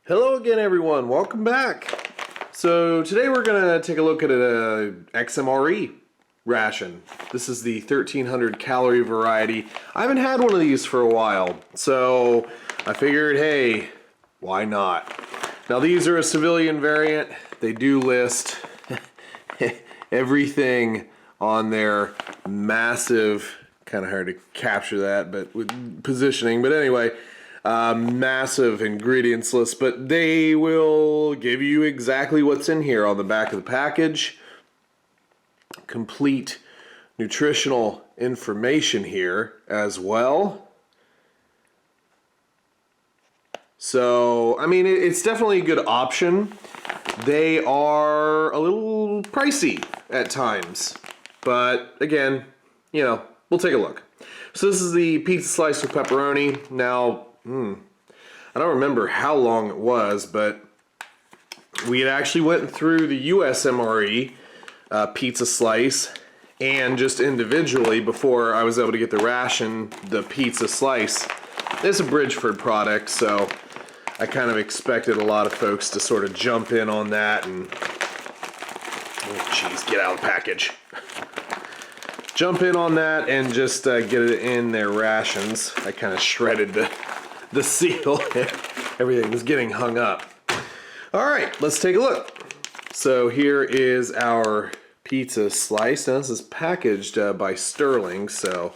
Hello again everyone, welcome back. So today we're going to take a look at a XMRE ration. This is the 1300 calorie variety. I haven't had one of these for a while, so I figured, hey, why not? Now these are a civilian variant. They do list everything on their massive, kind of hard to capture that, but with positioning, but anyway, massive ingredients list, but they will give you exactly what's in here on the back of the package. Complete nutritional information here as well. So, I mean, it's definitely a good option. They are a little pricey at times, but again, you know, we'll take a look. So this is the pizza slice with pepperoni. Now, I don't remember how long it was, but we had actually went through the US MRE pizza slice and just individually before I was able to get the ration, the pizza slice. It's a Bridgeford product, so I kind of expected a lot of folks to sort of jump in on that and, oh geez, get out of the package. Jump in on that and just get it in their rations. I kind of shredded the seal. Everything was getting hung up. All right, let's take a look. So here is our pizza slice. Now this is packaged by Sterling, so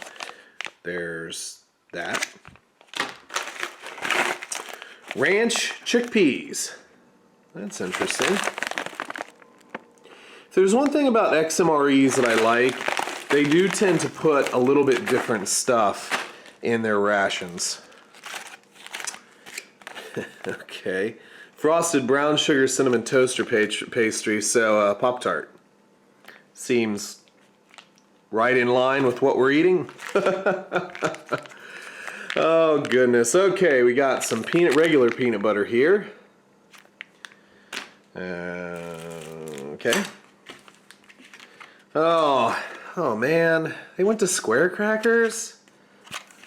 there's that. Ranch chickpeas. That's interesting. If there's one thing about XMREs that I like, they do tend to put a little bit different stuff in their rations. Okay. Frosted brown sugar cinnamon toaster pastry, so Pop-Tart. Seems right in line with what we're eating. Oh goodness. Okay, we got some regular peanut butter here. Okay. Oh man, they went to square crackers?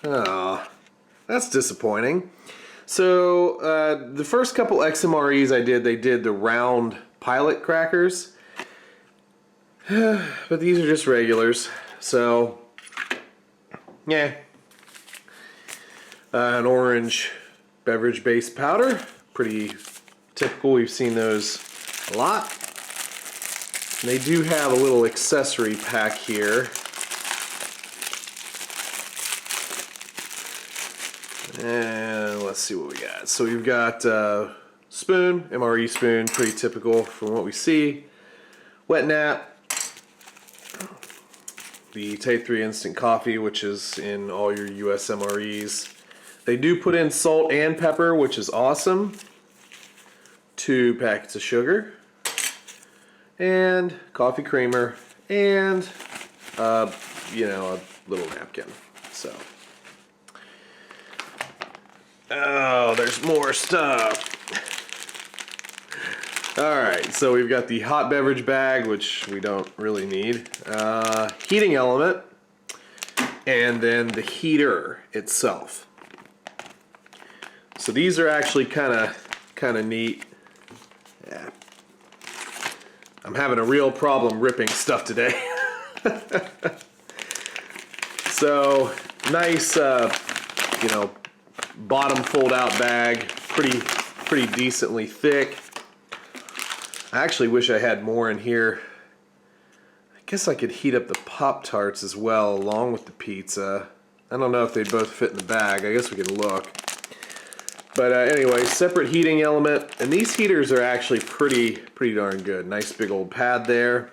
Oh, that's disappointing. So the first couple XMREs I did, they did the round pilot crackers. But these are just regulars. So, yeah. An orange beverage-based powder. Pretty typical. We've seen those a lot. And they do have a little accessory pack here. And let's see what we got. So we've got spoon, MRE spoon, pretty typical from what we see. Wet nap. The Type 3 instant coffee, which is in all your US MREs. They do put in salt and pepper, which is awesome. 2 packets of sugar. And coffee creamer. And, you know, a little napkin. So. Oh, there's more stuff. Alright, so we've got the hot beverage bag, which we don't really need. Heating element. And then the heater itself. So these are actually kind of neat. Yeah. I'm having a real problem ripping stuff today. So, nice, you know, bottom fold-out bag, pretty decently thick. I actually wish I had more in here. I guess I could heat up the Pop-Tarts as well, along with the pizza. I don't know if they both fit in the bag. I guess we can look. But anyway, separate heating element, and these heaters are actually pretty darn good. Nice big old pad there.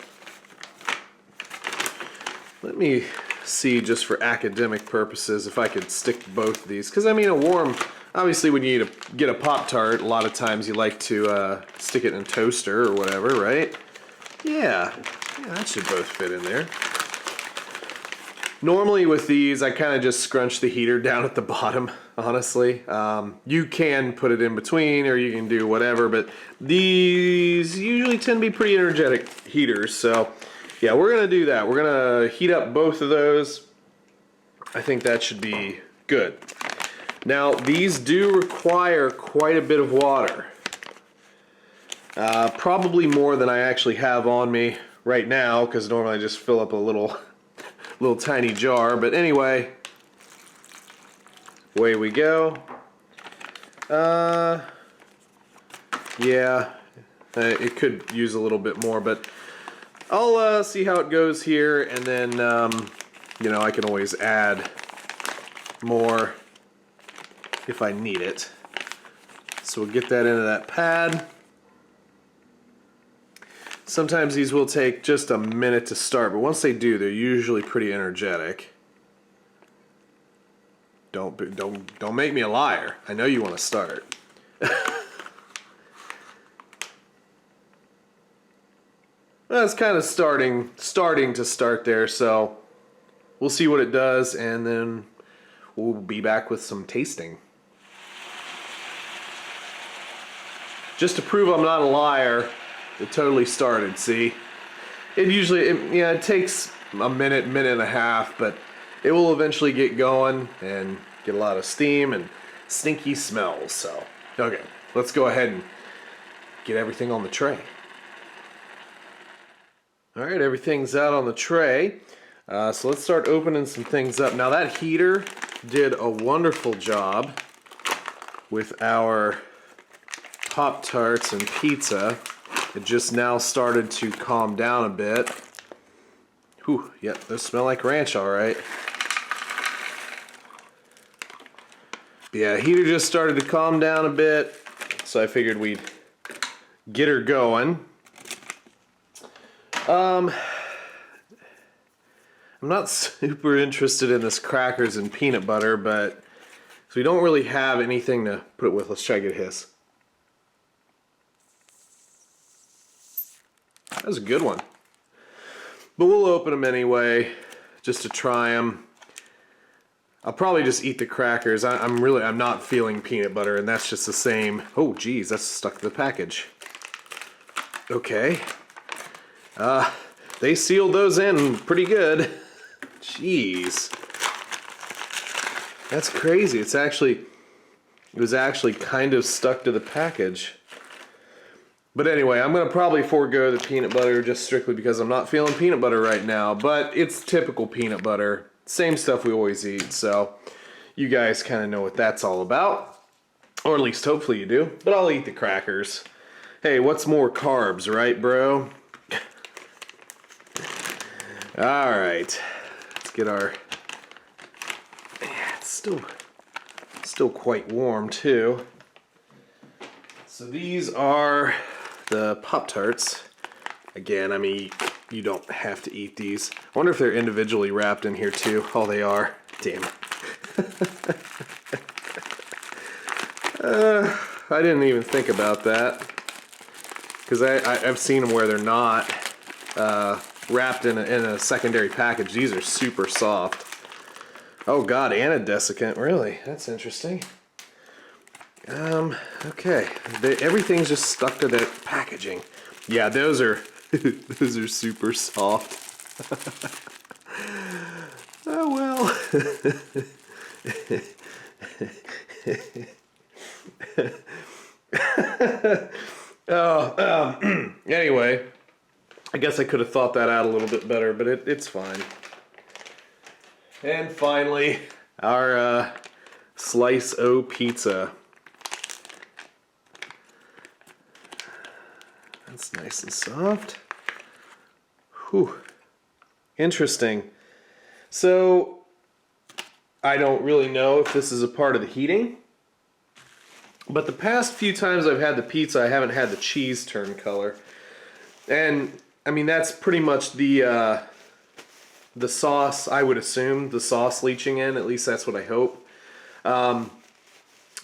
Let me see, just for academic purposes, if I could stick both of these, because I mean, a warm, obviously when you get a Pop-Tart, a lot of times you like to stick it in a toaster or whatever, right? Yeah, that should both fit in there. Normally with these, I kind of just scrunch the heater down at the bottom, honestly. You can put it in between, or you can do whatever, but these usually tend to be pretty energetic heaters, so yeah, we're going to do that. We're going to heat up both of those. I think that should be good. Now, these do require quite a bit of water. Probably more than I actually have on me right now, because normally I just fill up a little tiny jar. But anyway, away we go. Yeah, it could use a little bit more, but I'll see how it goes here, and then you know, I can always add more if I need it. So we'll get that into that pad. Sometimes these will take just a minute to start, but once they do, they're usually pretty energetic. Don't make me a liar. I know you want to start. Well, it's kind of starting to start there, so we'll see what it does, and then we'll be back with some tasting. Just to prove I'm not a liar, it totally started, see? It usually, it takes a minute and a half, but it will eventually get going and get a lot of steam and stinky smells, so. Okay, let's go ahead and get everything on the tray. Alright, everything's out on the tray. So let's start opening some things up. Now that heater did a wonderful job with our Pop-Tarts and pizza. It just now started to calm down a bit. Whew, yeah, those smell like ranch, alright. Yeah, heater just started to calm down a bit, so I figured we'd get her going. I'm not super interested in this crackers and peanut butter, but so we don't really have anything to put it with. Let's try to get a hiss. That was a good one. But we'll open them anyway, just to try them. I'll probably just eat the crackers. I'm not feeling peanut butter, and that's just the same. Oh, geez, that's stuck to the package. Okay. They sealed those in pretty good. Jeez. That's crazy. It was actually kind of stuck to the package. But anyway, I'm going to probably forego the peanut butter just strictly because I'm not feeling peanut butter right now. But it's typical peanut butter. Same stuff we always eat. So you guys kind of know what that's all about. Or at least hopefully you do. But I'll eat the crackers. Hey, what's more carbs, right, bro? Alright. Let's get our... Yeah, it's still quite warm too. So these are the Pop-Tarts. Again, I mean, you don't have to eat these. I wonder if they're individually wrapped in here too. Oh, they are. Damn it. I didn't even think about that. Because I've seen them where they're not wrapped in a secondary package. These are super soft. Oh god, and a desiccant. Really? That's interesting. Okay. Everything's just stuck to the packaging. Yeah, those are those are super soft. Oh well. Anyway, I guess I could have thought that out a little bit better, but it's fine. And finally, our Slice O pizza. That's nice and soft. Whew. Interesting. So, I don't really know if this is a part of the heating, but the past few times I've had the pizza, I haven't had the cheese turn color. And, I mean, that's pretty much the sauce, I would assume, the sauce leaching in. At least that's what I hope.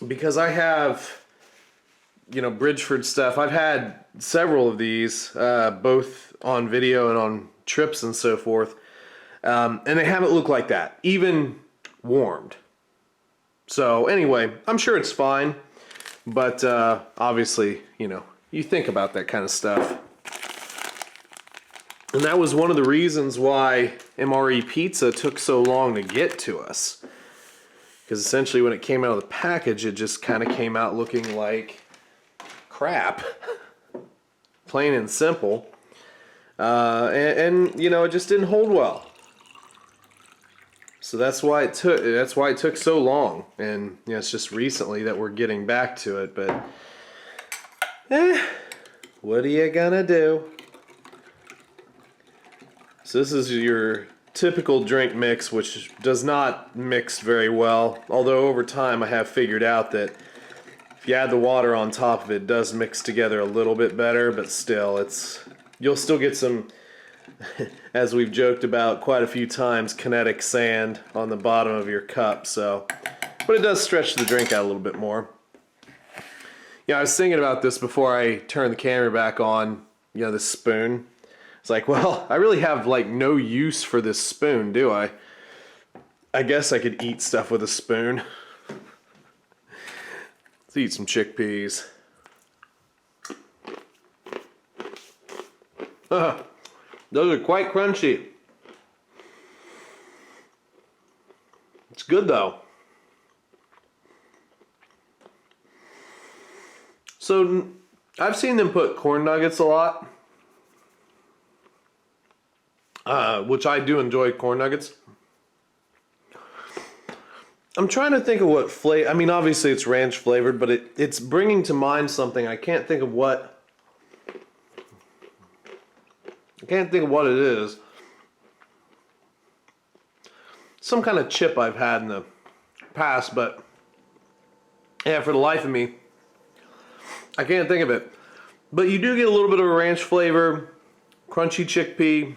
Because I have, you know, Bridgeford stuff. I've had several of these, both on video and on trips and so forth. And they haven't looked like that, even warmed. So anyway, I'm sure it's fine. But obviously, you know, you think about that kind of stuff. And that was one of the reasons why MRE pizza took so long to get to us. Because essentially when it came out of the package, it just kind of came out looking like crap. plain and simple. And you know, it just didn't hold well. So that's why it took so long. And you know, it's just recently that we're getting back to it, but what are you gonna do? So this is your typical drink mix, which does not mix very well. Although over time I have figured out that if you add the water on top of it, it does mix together a little bit better, but still, you'll still get some, as we've joked about quite a few times, kinetic sand on the bottom of your cup. So, but it does stretch the drink out a little bit more. Yeah, I was thinking about this before I turned the camera back on. You know, this spoon. It's like, well, I really have like no use for this spoon, do I? I guess I could eat stuff with a spoon. Let's eat some chickpeas. Those are quite crunchy. It's good though. So I've seen them put corn nuggets a lot, which I do enjoy corn nuggets. I'm trying to think of what flavor. I mean, obviously it's ranch flavored, but it's bringing to mind something. I can't think of what. I can't think of what it is. Some kind of chip I've had in the past, but yeah, for the life of me, I can't think of it. But you do get a little bit of a ranch flavor, crunchy chickpea,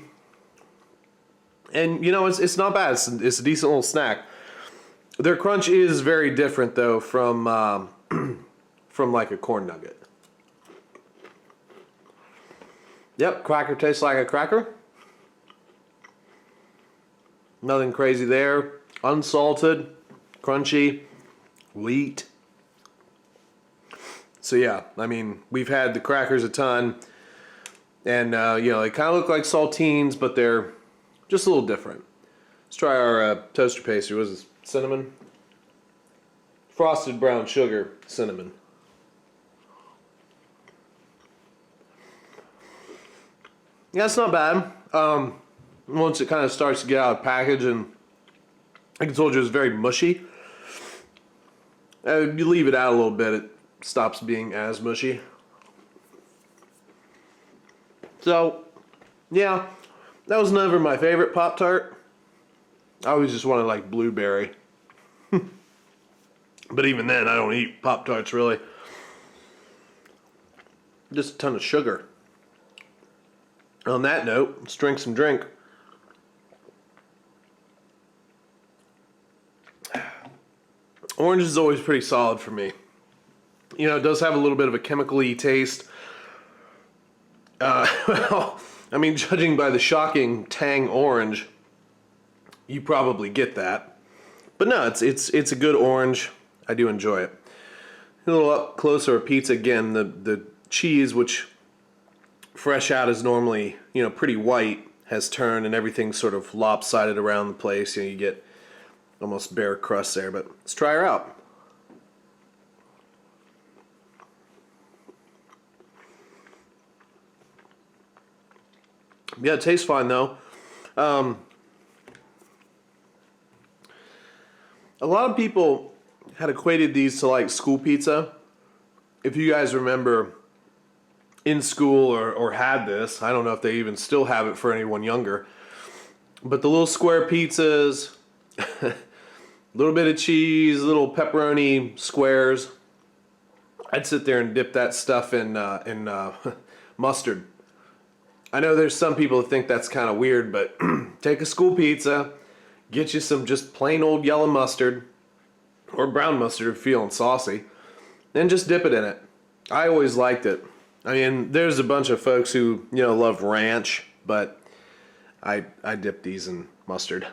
and you know, it's not bad. It's a decent little snack. Their crunch is very different though from like a corn nugget. Yep, cracker tastes like a cracker. Nothing crazy there. Unsalted, crunchy, wheat. So yeah, I mean, we've had the crackers a ton, and you know, they kind of look like saltines, but they're just a little different. Let's try our toaster pastry. What is this? Cinnamon? Frosted brown sugar cinnamon. Yeah, it's not bad. Once it kind of starts to get out of the package, and like I told you, it's very mushy. You leave it out a little bit, it stops being as mushy. So, yeah, that was never my favorite Pop-Tart. I always just wanted like blueberry. But even then, I don't eat Pop-Tarts really. Just a ton of sugar. On that note, let's drink some drink. Orange is always pretty solid for me. You know, it does have a little bit of a chemical-y taste. Well, I mean, judging by the shocking tang orange, you probably get that. But no, it's a good orange. I do enjoy it. A little up closer pizza again. The cheese, which fresh out is normally, you know, pretty white, has turned and everything's sort of lopsided around the place. You know, you get almost bare crust there. But let's try her out. Yeah, it tastes fine though. A lot of people had equated these to like school pizza. If you guys remember in school or had this, I don't know if they even still have it for anyone younger, but the little square pizzas, a little bit of cheese, little pepperoni squares. I'd sit there and dip that stuff in mustard. I know there's some people that think that's kind of weird, but take a school pizza, get you some just plain old yellow mustard, or brown mustard if you're feeling saucy, then just dip it in it. I always liked it. I mean, there's a bunch of folks who, you know, love ranch, but I dip these in mustard.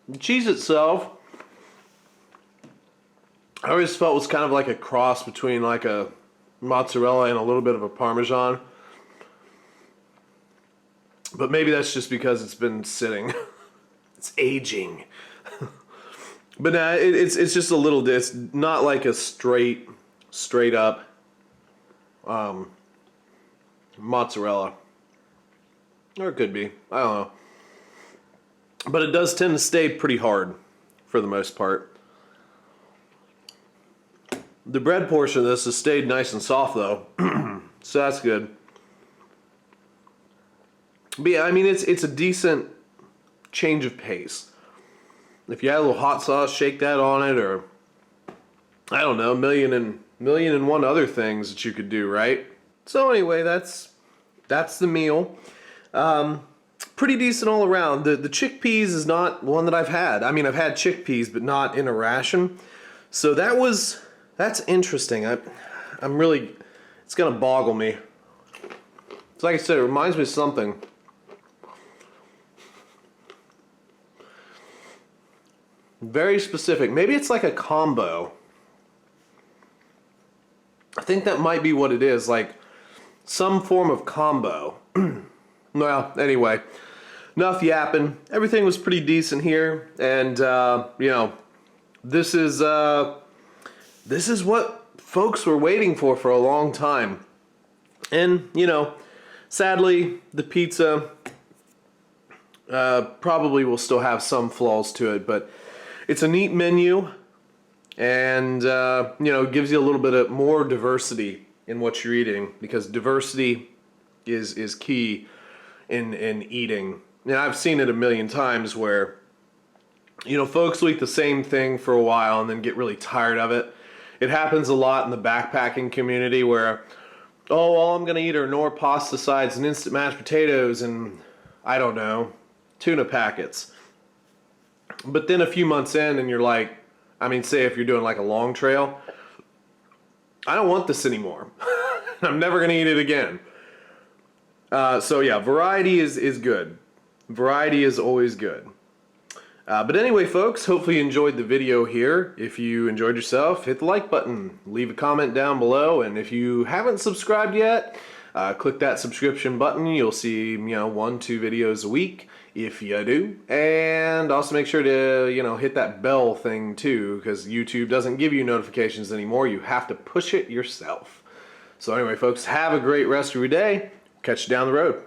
The cheese itself, I always felt was kind of like a cross between like a mozzarella and a little bit of a Parmesan. But maybe that's just because it's been sitting. It's aging. But nah, it's just a little. It's not like a straight up mozzarella, or it could be. I don't know. But it does tend to stay pretty hard for the most part. The bread portion of this has stayed nice and soft though, so that's good. But yeah, I mean it's a decent change of pace. If you add a little hot sauce, shake that on it, or I don't know, million and one other things that you could do, right? So anyway, that's the meal. Pretty decent all around. The chickpeas is not one that I've had. I mean, I've had chickpeas, but not in a ration. So that's interesting. I'm really, it's gonna boggle me. It's like I said, it reminds me of something. Very specific. Maybe it's like a combo. I think that might be what it is, like some form of combo. Well, anyway, enough yapping. Everything was pretty decent here, and you know, this is what folks were waiting for a long time. And you know, sadly, the pizza probably will still have some flaws to it, but it's a neat menu, and you know, gives you a little bit of more diversity in what you're eating, because diversity is key in eating. And I've seen it a million times where, you know, folks will eat the same thing for a while and then get really tired of it. It happens a lot in the backpacking community where, oh, all I'm gonna eat are Knorr pasta sides and instant mashed potatoes and, I don't know, tuna packets. But then a few months in and you're like, I mean, say if you're doing like a long trail, I don't want this anymore. I'm never gonna eat it again. So yeah, variety is good. Variety is always good. But anyway, folks, hopefully you enjoyed the video here. If you enjoyed yourself, hit the like button, leave a comment down below, and if you haven't subscribed yet, click that subscription button. You'll see, you know, 1-2 videos a week if you do. And also make sure to, you know, hit that bell thing too, because YouTube doesn't give you notifications anymore. You have to push it yourself. So anyway, folks, have a great rest of your day. Catch you down the road.